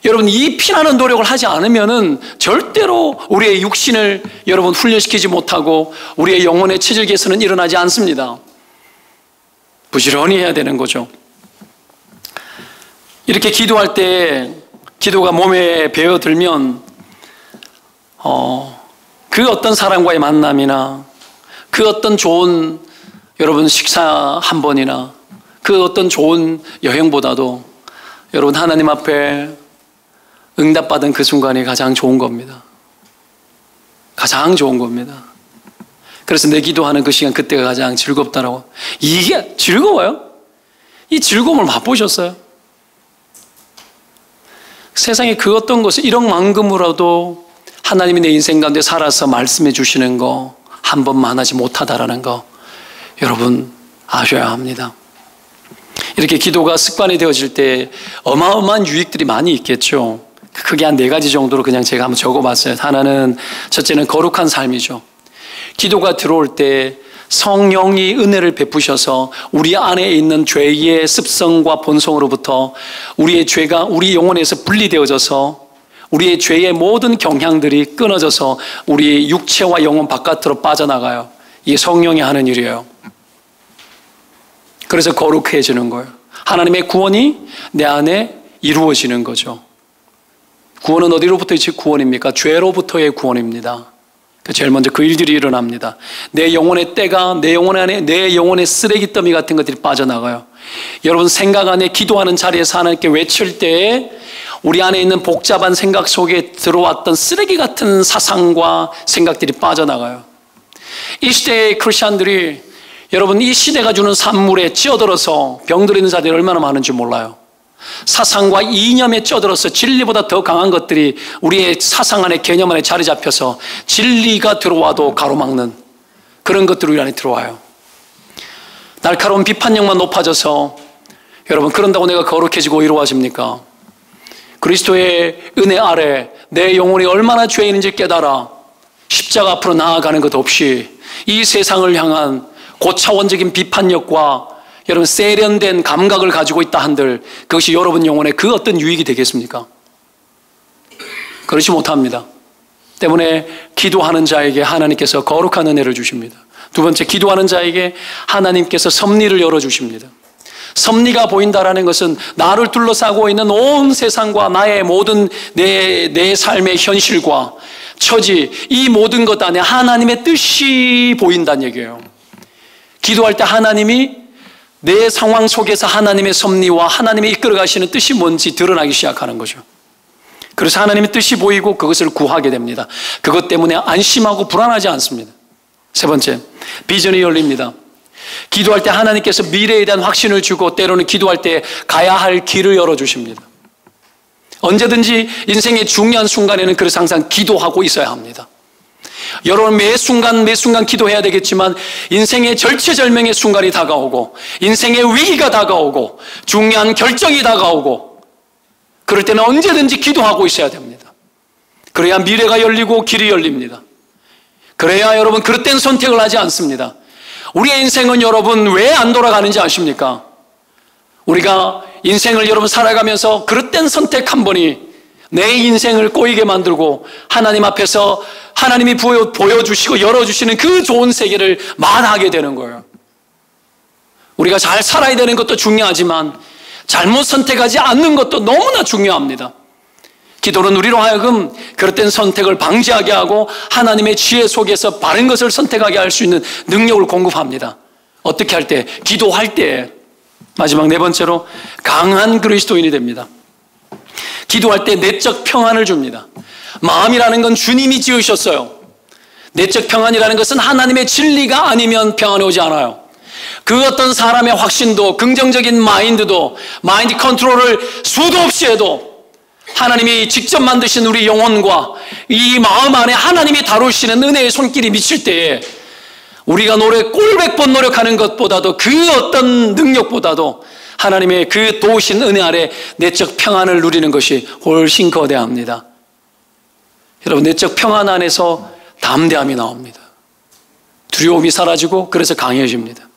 여러분 이 피나는 노력을 하지 않으면은 절대로 우리의 육신을 여러분 훈련시키지 못하고 우리의 영혼의 체질 개선은 일어나지 않습니다. 부지런히 해야 되는 거죠. 이렇게 기도할 때 기도가 몸에 배어들면 그 어떤 사람과의 만남이나 그 어떤 좋은 여러분 식사 한 번이나 그 어떤 좋은 여행보다도 여러분 하나님 앞에 응답받은 그 순간이 가장 좋은 겁니다. 가장 좋은 겁니다. 그래서 내 기도하는 그 시간 그때가 가장 즐겁다라고. 이게 즐거워요? 이 즐거움을 맛보셨어요? 세상에 그 어떤 것을 1억만금으로도 하나님이 내 인생 가운데 살아서 말씀해 주시는 거 한 번만 하지 못하다라는 거 여러분 아셔야 합니다. 이렇게 기도가 습관이 되어질 때 어마어마한 유익들이 많이 있겠죠. 크게 한 4가지 정도로 그냥 제가 한번 적어봤어요. 하나는 첫째는 거룩한 삶이죠. 기도가 들어올 때 성령이 은혜를 베푸셔서 우리 안에 있는 죄의 습성과 본성으로부터 우리의 죄가 우리 영혼에서 분리되어져서 우리의 죄의 모든 경향들이 끊어져서 우리의 육체와 영혼 바깥으로 빠져나가요. 이게 성령이 하는 일이에요. 그래서 거룩해지는 거예요. 하나님의 구원이 내 안에 이루어지는 거죠. 구원은 어디로부터의 구원입니까? 죄로부터의 구원입니다. 제일 먼저 그 일들이 일어납니다. 내 영혼의 때가 내 영혼 안에 내 영혼의 쓰레기 더미 같은 것들이 빠져나가요. 여러분 생각 안에 기도하는 자리에서 하나님께 외칠 때에 우리 안에 있는 복잡한 생각 속에 들어왔던 쓰레기 같은 사상과 생각들이 빠져나가요. 이 시대의 크리스찬들이 여러분 이 시대가 주는 산물에 찌어들어서 병들어 있는 자들이 얼마나 많은지 몰라요. 사상과 이념에 쪄들어서 진리보다 더 강한 것들이 우리의 사상 안에 개념 안에 자리 잡혀서 진리가 들어와도 가로막는 그런 것들이 우리 안에 들어와요. 날카로운 비판력만 높아져서 여러분 그런다고 내가 거룩해지고 이루어집니까? 그리스도의 은혜 아래 내 영혼이 얼마나 죄인인지 깨달아 십자가 앞으로 나아가는 것 없이 이 세상을 향한 고차원적인 비판력과 여러분 세련된 감각을 가지고 있다 한들 그것이 여러분 영혼에 그 어떤 유익이 되겠습니까? 그렇지 못합니다. 때문에 기도하는 자에게 하나님께서 거룩한 은혜를 주십니다. 두 번째, 기도하는 자에게 하나님께서 섭리를 열어주십니다. 섭리가 보인다라는 것은 나를 둘러싸고 있는 온 세상과 나의 모든 내 삶의 현실과 처지 이 모든 것 안에 하나님의 뜻이 보인다는 얘기예요. 기도할 때 하나님이 내 상황 속에서 하나님의 섭리와 하나님의 이끌어 가시는 뜻이 뭔지 드러나기 시작하는 거죠. 그래서 하나님의 뜻이 보이고 그것을 구하게 됩니다. 그것 때문에 안심하고 불안하지 않습니다. 세 번째, 비전이 열립니다. 기도할 때 하나님께서 미래에 대한 확신을 주고 때로는 기도할 때 가야 할 길을 열어주십니다. 언제든지 인생의 중요한 순간에는 그래서 항상 기도하고 있어야 합니다. 여러분 매 순간 기도해야 되겠지만 인생의 절체절명의 순간이 다가오고 인생의 위기가 다가오고 중요한 결정이 다가오고 그럴 때는 언제든지 기도하고 있어야 됩니다. 그래야 미래가 열리고 길이 열립니다. 그래야 여러분 그릇된 선택을 하지 않습니다. 우리의 인생은 여러분 왜 안 돌아가는지 아십니까? 우리가 인생을 여러분 살아가면서 그릇된 선택 한 번이 내 인생을 꼬이게 만들고 하나님 앞에서 하나님이 보여주시고 열어주시는 그 좋은 세계를 만하게 되는 거예요. 우리가 잘 살아야 되는 것도 중요하지만 잘못 선택하지 않는 것도 너무나 중요합니다. 기도는 우리로 하여금 그릇된 선택을 방지하게 하고 하나님의 지혜 속에서 바른 것을 선택하게 할 수 있는 능력을 공급합니다. 어떻게 할 때? 기도할 때. 마지막 네 번째로 강한 그리스도인이 됩니다. 기도할 때 내적 평안을 줍니다. 마음이라는 건 주님이 지으셨어요. 내적 평안이라는 것은 하나님의 진리가 아니면 평안이 오지 않아요. 그 어떤 사람의 확신도 긍정적인 마인드도 마인드 컨트롤을 수도 없이 해도 하나님이 직접 만드신 우리 영혼과 이 마음 안에 하나님이 다루시는 은혜의 손길이 미칠 때에 우리가 꼴백 번 노력하는 것보다도 그 어떤 능력보다도 하나님의 그 도우신 은혜 아래 내적 평안을 누리는 것이 훨씬 거대합니다. 여러분, 내적 평안 안에서 담대함이 나옵니다. 두려움이 사라지고 그래서 강해집니다.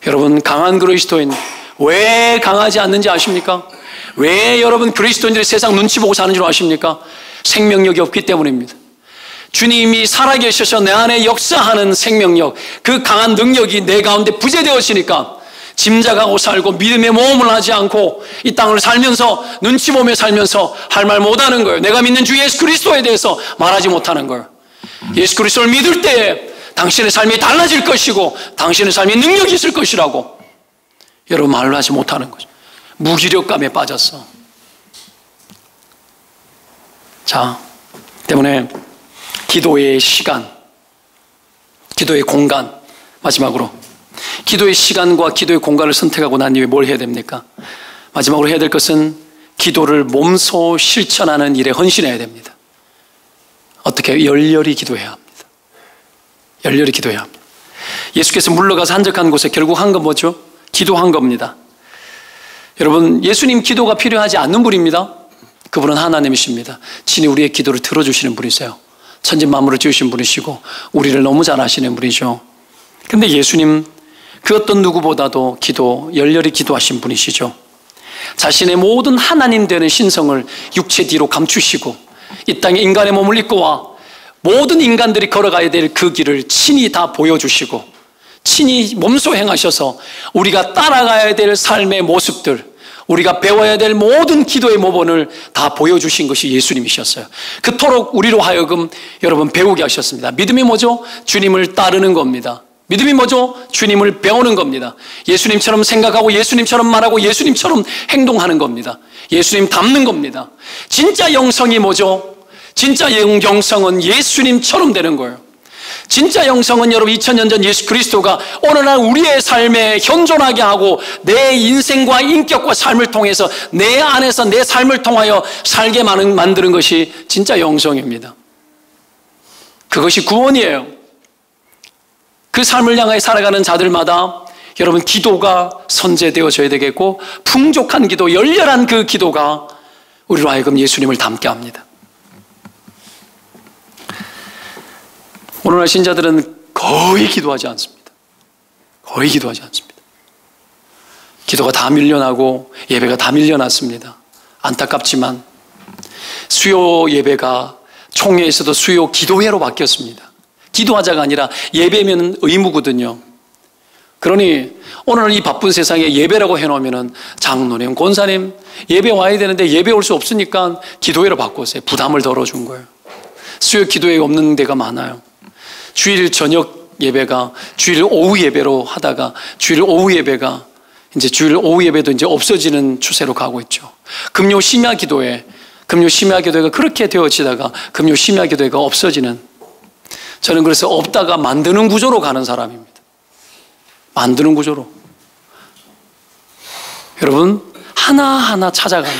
여러분, 강한 그리스도인 왜 강하지 않는지 아십니까? 왜 여러분 그리스도인들이 세상 눈치 보고 사는 줄 아십니까? 생명력이 없기 때문입니다. 주님이 살아계셔서 내 안에 역사하는 생명력, 그 강한 능력이 내 가운데 부재되어지니까 짐작하고 살고 믿음의 모험을 하지 않고 이 땅을 살면서 눈치 보며 살면서 할 말 못하는 거예요. 내가 믿는 주 예수 그리스도에 대해서 말하지 못하는 거예요. 예수 그리스도를 믿을 때에 당신의 삶이 달라질 것이고 당신의 삶에 능력이 있을 것이라고 여러분 말을 하지 못하는 거죠. 무기력감에 빠졌어. 자, 때문에 기도의 시간, 기도의 공간, 마지막으로 기도의 시간과 기도의 공간을 선택하고 난 이후에 뭘 해야 됩니까? 마지막으로 해야 될 것은 기도를 몸소 실천하는 일에 헌신해야 됩니다. 어떻게? 열렬히 기도해야 합니다. 열렬히 기도해야 합니다. 예수께서 물러가서 한적한 곳에 결국 한 건 뭐죠? 기도한 겁니다. 여러분, 예수님 기도가 필요하지 않는 분입니다. 그분은 하나님이십니다. 친히 우리의 기도를 들어주시는 분이세요. 천지만물을 지으신 분이시고 우리를 너무 잘 아시는 분이죠. 근데 예수님 그 어떤 누구보다도 열렬히 기도하신 분이시죠. 자신의 모든 하나님 되는 신성을 육체 뒤로 감추시고 이 땅에 인간의 몸을 입고 와 모든 인간들이 걸어가야 될 그 길을 친히 다 보여주시고 친히 몸소 행하셔서 우리가 따라가야 될 삶의 모습들, 우리가 배워야 될 모든 기도의 모본을 다 보여주신 것이 예수님이셨어요. 그토록 우리로 하여금 여러분 배우게 하셨습니다. 믿음이 뭐죠? 주님을 따르는 겁니다. 믿음이 뭐죠? 주님을 배우는 겁니다. 예수님처럼 생각하고 예수님처럼 말하고 예수님처럼 행동하는 겁니다. 예수님 닮는 겁니다. 진짜 영성이 뭐죠? 진짜 영성은 예수님처럼 되는 거예요. 진짜 영성은 여러분 2000년 전 예수 그리스도가 오늘날 우리의 삶에 현존하게 하고 내 인생과 인격과 삶을 통해서 내 안에서 내 삶을 통하여 살게 만드는 것이 진짜 영성입니다. 그것이 구원이에요. 그 삶을 향해 살아가는 자들마다 여러분 기도가 선제되어져야 되겠고 풍족한 기도, 열렬한 그 기도가 우리로 하여금 예수님을 닮게 합니다. 오늘날 신자들은 거의 기도하지 않습니다. 거의 기도하지 않습니다. 기도가 다 밀려나고 예배가 다 밀려났습니다. 안타깝지만 수요 예배가 총회에서도 수요 기도회로 바뀌었습니다. 기도하자가 아니라 예배면 의무거든요. 그러니 오늘 이 바쁜 세상에 예배라고 해놓으면 장로님, 권사님 예배 와야 되는데 예배 올 수 없으니까 기도회로 바꿨어요. 부담을 덜어준 거예요. 수요 기도회 없는 데가 많아요. 주일 저녁 예배가 주일 오후 예배로 하다가 주일 오후 예배가 이제 주일 오후 예배도 이제 없어지는 추세로 가고 있죠. 금요 심야 기도회가 그렇게 되어지다가 금요 심야 기도회가 없어지는, 저는 그래서 없다가 만드는 구조로 가는 사람입니다. 만드는 구조로. 여러분 하나하나 찾아가는,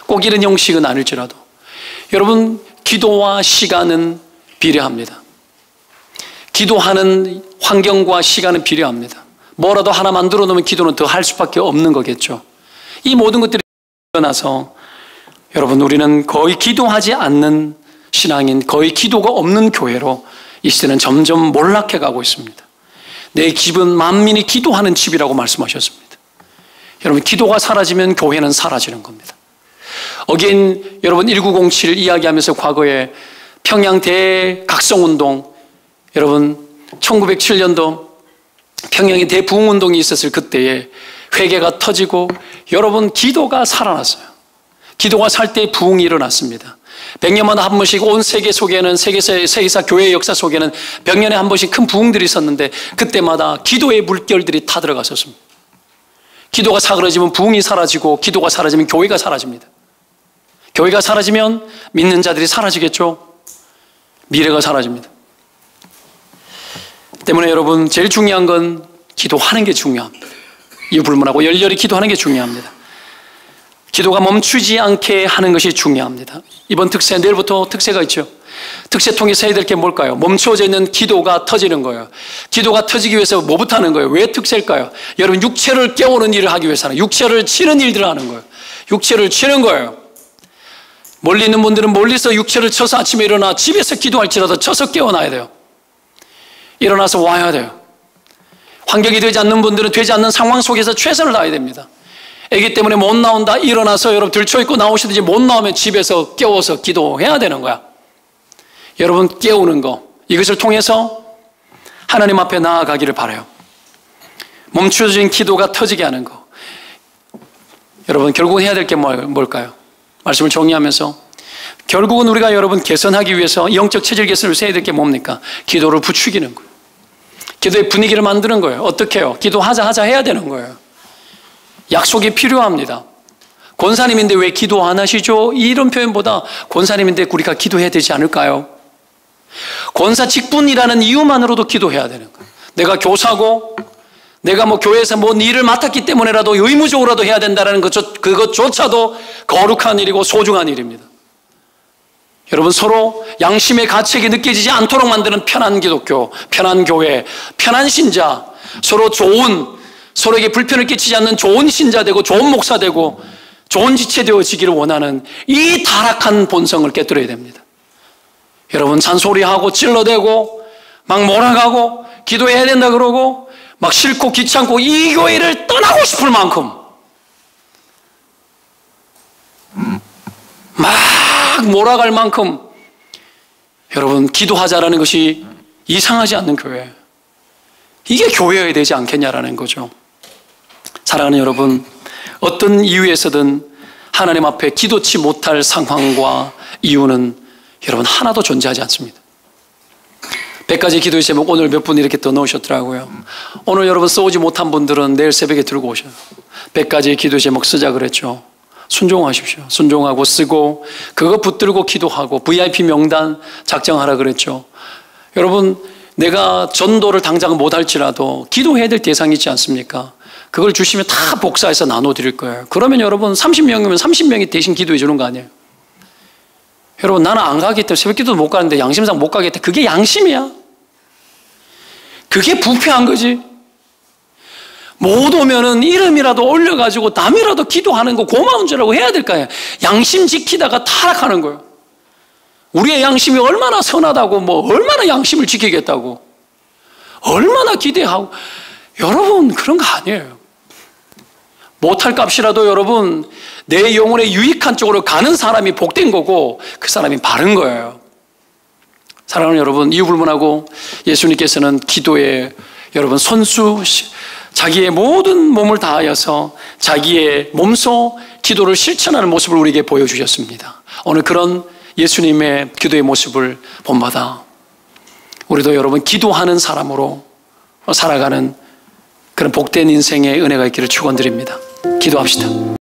꼭 이런 형식은 아닐지라도 여러분 기도와 시간은 비례합니다. 기도하는 환경과 시간은 필요합니다. 뭐라도 하나 만들어 놓으면 기도는 더 할 수밖에 없는 거겠죠. 이 모든 것들이 일어나서 여러분 우리는 거의 기도하지 않는 신앙인, 거의 기도가 없는 교회로 이 시대는 점점 몰락해 가고 있습니다. 내 집은 만민이 기도하는 집이라고 말씀하셨습니다. 여러분, 기도가 사라지면 교회는 사라지는 겁니다. 어게인 여러분 1907 이야기하면서 과거에 평양 대각성운동, 여러분 1907년도 평양의 대부흥운동이 있었을 그때에 회개가 터지고 여러분 기도가 살아났어요. 기도가 살 때 부흥이 일어났습니다. 100년마다 한 번씩 온 세계 속에는 세계사 교회의 역사 속에는 100년에 한 번씩 큰 부흥들이 있었는데 그때마다 기도의 물결들이 타들어갔었습니다. 기도가 사그러지면 부흥이 사라지고 기도가 사라지면 교회가 사라집니다. 교회가 사라지면 믿는 자들이 사라지겠죠. 미래가 사라집니다. 때문에 여러분 제일 중요한 건 기도하는 게 중요합니다. 이유불문하고 열렬히 기도하는 게 중요합니다. 기도가 멈추지 않게 하는 것이 중요합니다. 이번 특세, 내일부터 특세가 있죠. 특세 통해서 해야 될 게 뭘까요? 멈춰져 있는 기도가 터지는 거예요. 기도가 터지기 위해서 뭐부터 하는 거예요? 왜 특세일까요? 여러분 육체를 깨우는 일을 하기 위해서는 육체를 치는 일들을 하는 거예요. 육체를 치는 거예요. 멀리 있는 분들은 멀리서 육체를 쳐서 아침에 일어나 집에서 기도할지라도 쳐서 깨워놔야 돼요. 일어나서 와야 돼요. 환경이 되지 않는 분들은 되지 않는 상황 속에서 최선을 다해야 됩니다. 애기 때문에 못 나온다 일어나서 여러분 들쳐있고 나오시든지 못 나오면 집에서 깨워서 기도해야 되는 거야. 여러분 깨우는 거, 이것을 통해서 하나님 앞에 나아가기를 바라요. 멈춰진 기도가 터지게 하는 거. 여러분 결국은 해야 될 게 뭘까요? 말씀을 정리하면서 결국은 우리가 여러분 개선하기 위해서 영적 체질 개선을 해야 될 게 뭡니까? 기도를 부추기는 거예요. 기도의 분위기를 만드는 거예요. 어떻게 해요? 기도하자 해야 되는 거예요. 약속이 필요합니다. 권사님인데 왜 기도 안 하시죠? 이런 표현보다 권사님인데 우리가 기도해야 되지 않을까요? 권사 직분이라는 이유만으로도 기도해야 되는 거예요. 내가 교사고 내가 교회에서 일을 맡았기 때문에라도 의무적으로라도 해야 된다는 그것조차도 거룩한 일이고 소중한 일입니다. 여러분 서로 양심의 가책이 느껴지지 않도록 만드는 편한 기독교, 편한 교회, 편한 신자, 서로 서로에게 불편을 끼치지 않는 좋은 신자 되고 좋은 목사 되고 좋은 지체 되어지기를 원하는 이 타락한 본성을 깨뜨려야 됩니다. 여러분 잔소리하고 찔러대고 막 몰아가고 기도해야 된다 그러고 막 싫고 귀찮고 이 교회를 떠나고 싶을 만큼 막 몰아갈 만큼 여러분 기도하자라는 것이 이상하지 않는 교회, 이게 교회여야 되지 않겠냐라는 거죠. 사랑하는 여러분, 어떤 이유에서든 하나님 앞에 기도치 못할 상황과 이유는 여러분 하나도 존재하지 않습니다. 100가지 기도의 제목 오늘 몇 분 이렇게 더 넣으셨더라고요. 오늘 여러분 써오지 못한 분들은 내일 새벽에 들고 오셔요. 100가지 기도의 제목 쓰자 그랬죠. 순종하십시오. 순종하고 쓰고 그거 붙들고 기도하고 VIP 명단 작성하라 그랬죠. 여러분 내가 전도를 당장 못할지라도 기도해야 될 대상이 있지 않습니까? 그걸 주시면 다 복사해서 나눠드릴 거예요. 그러면 여러분 30명이면 30명이 대신 기도해 주는 거 아니에요? 여러분 나는 안 가겠다, 새벽 기도도 못 가는데 양심상 못 가겠다, 그게 양심이야? 그게 부패한 거지. 못 오면은 이름이라도 올려가지고 남이라도 기도하는 거 고마운 줄 알고 해야 될 거 아니에요. 양심 지키다가 타락하는 거예요. 우리의 양심이 얼마나 선하다고 얼마나 양심을 지키겠다고 얼마나 기대하고, 여러분 그런 거 아니에요. 못할 값이라도 여러분 내 영혼에 유익한 쪽으로 가는 사람이 복된 거고 그 사람이 바른 거예요. 사랑하는 여러분, 이유불문하고 예수님께서는 기도에 여러분 선수, 자기의 모든 몸을 다하여서 자기의 몸소 기도를 실천하는 모습을 우리에게 보여주셨습니다. 오늘 그런 예수님의 기도의 모습을 본받아 우리도 여러분 기도하는 사람으로 살아가는 그런 복된 인생의 은혜가 있기를 축원드립니다. 기도합시다.